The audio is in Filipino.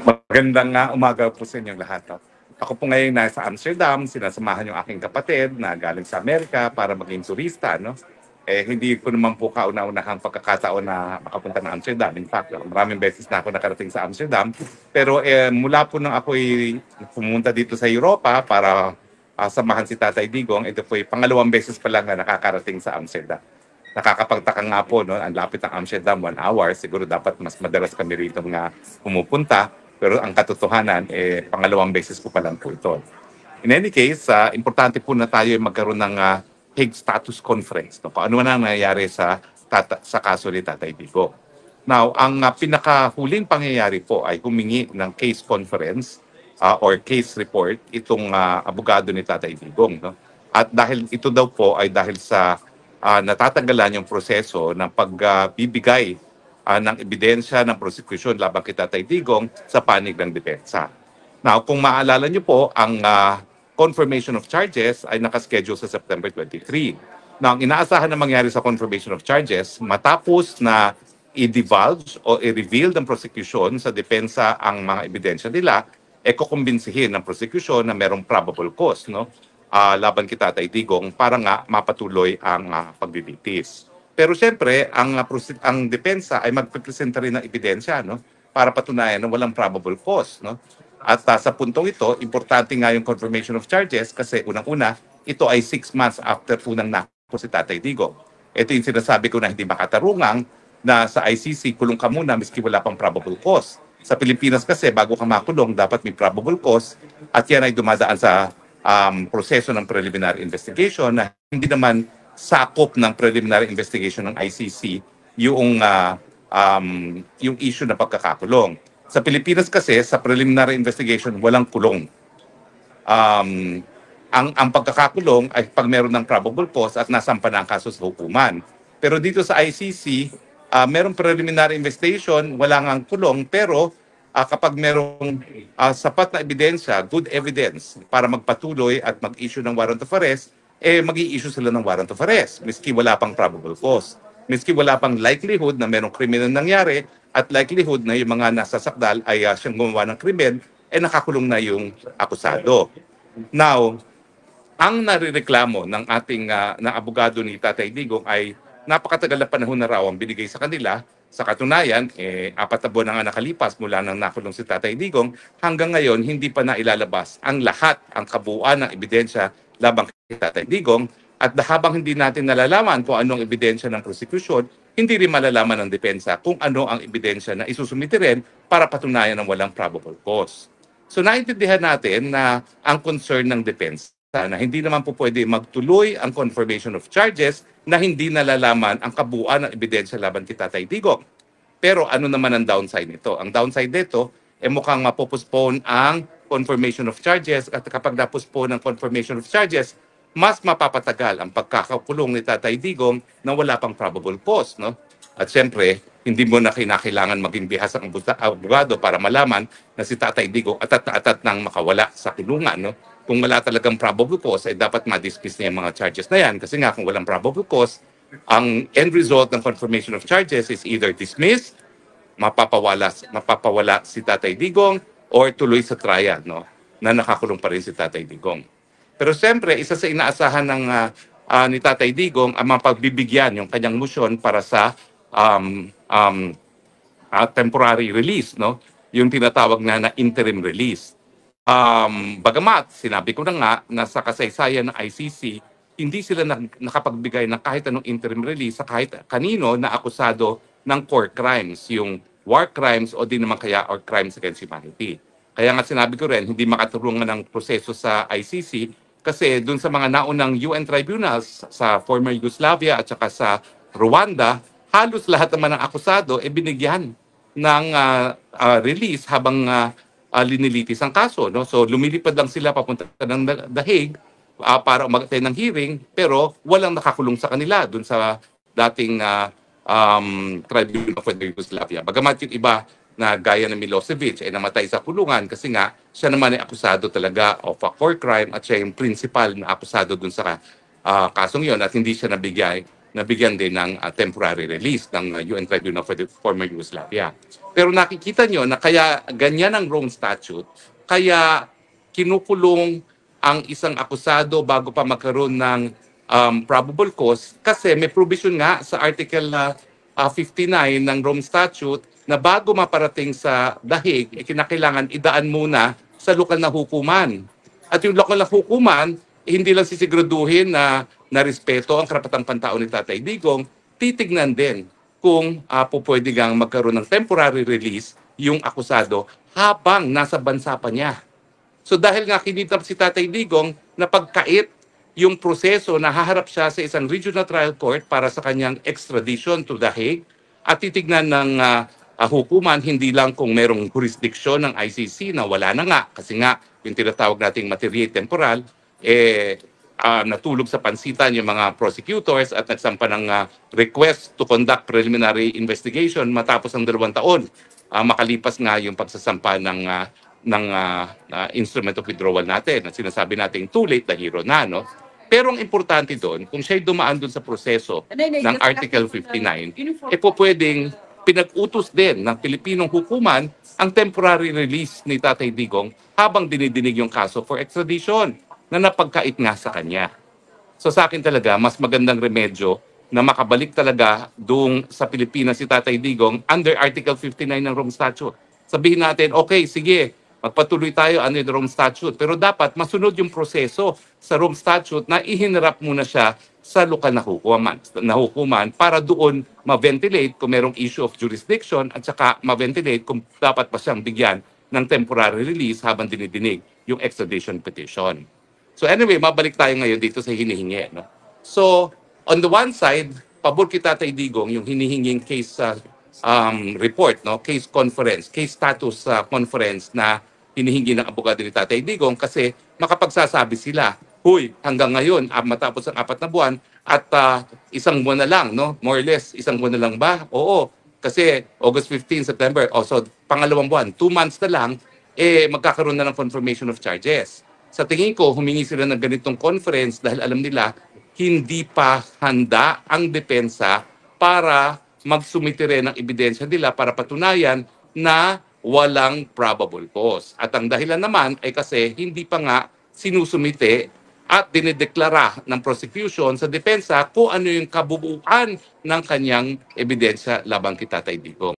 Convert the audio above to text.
Magandang umaga po sa inyong lahat. No? Ako po ngayon nasa Amsterdam, sinasamahan yung aking kapatid na galing sa Amerika para maging turista. No? Hindi ko naman po kauna-unahang pagkakataon na makapunta ng Amsterdam. In fact, maraming beses na ako nakarating sa Amsterdam. Pero mula po nung ako'y pumunta dito sa Europa para samahan si Tatay Digong, ito po yung pangalawang beses pa lang na nakakarating sa Amsterdam. Nakakapagtaka nga po, no? Ang lapit ng Amsterdam, 1 hour. Siguro dapat mas madalas kami rito nga pumupunta. Pero ang katotohanan, pangalawang beses ko pa lang po ito. In any case, importante po na tayo magkaroon ng Hague Status Conference. No? Kung ano man ang nangyayari sa kaso ni Tatay Digong. Now, ang pinakahuling pangyayari po ay humingi ng case conference or case report itong abogado ni Tatay Digong. No? At dahil ito daw po ay dahil sa natatanggalan yung proseso ng pagbibigay ng ebidensya ng prosecution laban kay Tatay Digong sa panig ng depensa. Now, kung maalala niyo po, ang confirmation of charges ay nakaschedule sa September 23. Now, ang inaasahan na mangyari sa confirmation of charges, matapos na i-divulge o i-reveal ng prosecution sa depensa ang mga ebidensya nila, kukumbinsihin ng prosecution na merong probable cause, no? Laban kay Tatay Digong para nga mapatuloy ang paglilitis. Pero siyempre, ang depensa ay magpipresenta rin ng ebidensya, no? Para patunayan na walang probable cause, no? At sa puntong ito, importante nga yung confirmation of charges kasi unang-una, ito ay 6 months after unang nako si Tatay Digong. Ito yung sinasabi ko na hindi makatarungang na sa ICC, kulong ka muna miski wala pang probable cause. Sa Pilipinas kasi, bago ka makulong, dapat may probable cause at yan ay dumadaan sa proseso ng preliminary investigation na hindi naman sakop ng preliminary investigation ng ICC yung issue na pagkakakulong. Sa Pilipinas kasi, sa preliminary investigation, walang kulong. Ang pagkakakulong ay pag meron ng probable cause at nasampa na ang kaso sa hukuman. Pero dito sa ICC, merong preliminary investigation, wala ngang kulong, pero kapag merong sapat na ebidensya, good evidence, para magpatuloy at mag-issue ng warrant of arrest, mag-i-issue sila ng warrant of arrest, miski wala pang probable cause. Miski wala pang likelihood na merong krimen na nangyari at likelihood na yung mga nasasakdal ay siyang gumawa ng krimen, nakakulong na yung akusado. Now, ang narireklamo ng ating na abogado ni Tatay Digong ay napakatagal na panahon na raw ang binigay sa kanila. Sa katunayan, 4 na buwan na nga nakalipas mula nang nakulong si Tatay Digong, hanggang ngayon hindi pa nailalabas ang lahat, ang kabuuan ng ebidensya labang kay Tatay Digong. At habang hindi natin nalalaman kung anong ebidensya ng prosecution, hindi rin malalaman ng depensa kung ano ang ebidensya na isusumite rin para patunayan ng walang probable cause. So naintindihan natin na ang concern ng depensa na hindi naman po pwede magtuloy ang confirmation of charges na hindi nalalaman ang kabuuan ng ebidensya laban kay Tatay Digong. Pero ano naman ang downside nito? Ang downside nito, mukhang mapopospone ang confirmation of charges at kapag napospone ang confirmation of charges, mas mapapatagal ang pagkakakulong ni Tatay Digong na wala pang probable cause. No? At siyempre, hindi mo na kinakailangan maging bihas ang abogado para malaman na si Tatay Digong atat nang makawala sa kulungan. No? Kung wala talagang probable cause, ay dapat ma-dismiss niya yung mga charges na yan. Kasi nga, kung walang probable cause, ang end result ng confirmation of charges is either dismissed, mapapawala si Tatay Digong, or tuloy sa trial, no? Na nakakulong pa rin si Tatay Digong. Pero siyempre, isa sa inaasahan ng ni Tatay Digong ang mapagbibigyan yung kanyang motion para sa temporary release, no? Yung tinatawag na interim release. Bagamat, sinabi ko na nga na sa kasaysayan ng ICC, hindi sila nakapagbigay ng kahit anong interim release sa kahit kanino na akusado ng core crimes, yung war crimes o di naman kaya or crimes against humanity. Kaya nga sinabi ko rin, hindi makatulungan ng proseso sa ICC kasi dun sa mga naunang UN tribunals sa former Yugoslavia at saka sa Rwanda, halos lahat naman ng akusado binigyan ng release habang linilitis ang kaso. No? So lumilipad lang sila papunta ng The Hague para mag-attend ng hearing pero walang nakakulong sa kanila dun sa dating tribunal of the Yugoslavia. Bagamat yung iba na gaya ng Milosevic ay namatay sa kulungan kasi nga siya naman ay akusado talaga of a core crime at siya yung principal na akusado dun sa kasong yon at hindi siya nabigay nabigyan din ng temporary release ng UN Tribunal for the former Yugoslavia. Pero nakikita nyo na kaya ganyan ang Rome Statute, kaya kinukulong ang isang akusado bago pa magkaroon ng probable cause kasi may provision nga sa Article 59 ng Rome Statute na bago maparating sa dahig, kinakailangan idaan muna sa lokal na hukuman. At yung lokal na hukuman, hindi lang sisiguraduhin na narespeto ang karapatang pantao ni Tatay Digong, titignan din kung po pwede gang magkaroon ng temporary release yung akusado habang nasa bansa pa niya. So dahil nga kinidnap si Tatay Digong, napagkait yung proseso na haharap siya sa isang regional trial court para sa kanyang extradition to The Hague at titignan ng hukuman hindi lang kung merong jurisdiction ng ICC na wala na nga kasi nga yung tinatawag nating materia temporal natulog sa pansitan yung mga prosecutors at nagsampa ng request to conduct preliminary investigation matapos ang 2 taon makalipas nga yung pagsasampa ng instrument of withdrawal natin at sinasabi natin too late the hero na, no? Pero ang importante doon, kung siya'y dumaan doon sa proseso ng Article 59, po pwedeng pinag-utos din ng Pilipinong hukuman ang temporary release ni Tatay Digong habang dinidinig yung kaso for extradition na napagkait nga sa kanya. So sa akin talaga, mas magandang remedyo na makabalik talaga doon sa Pilipinas si Tatay Digong under Article 59 ng Rome Statute. Sabihin natin, okay, sige, magpatuloy tayo under the Rome Statute. Pero dapat masunod yung proseso sa Rome Statute na ihinarap muna siya sa lokal na hukuman para doon ma-ventilate kung merong issue of jurisdiction at saka ma-ventilate kung dapat pa siyang bigyan ng temporary release habang dinidinig yung extradition petition. So anyway, mabalik tayo ngayon dito sa hinihingi. No? So on the one side, pabor kay Tatay Digong yung hinihinging case report, no? Case conference, case status conference na hinihingi ng abogado ni Tatay Digong kasi makapagsasabi sila, huy, hanggang ngayon, matapos ang 4 na buwan at 1 buwan na lang, no? More or less, 1 buwan na lang ba? Oo, kasi August 15, September, so pangalawang buwan, 2 months na lang, magkakaroon na ng confirmation of charges. Sa tingin ko, humingi sila ng ganitong conference dahil alam nila, hindi pa handa ang depensa para magsumite rin ng ebidensya nila para patunayan na walang probable cause. At ang dahilan naman ay kasi hindi pa nga sinusumite at dinideklara ng prosecution sa depensa kung ano yung kabuuan ng kanyang ebidensya labang kay Tatay Digong.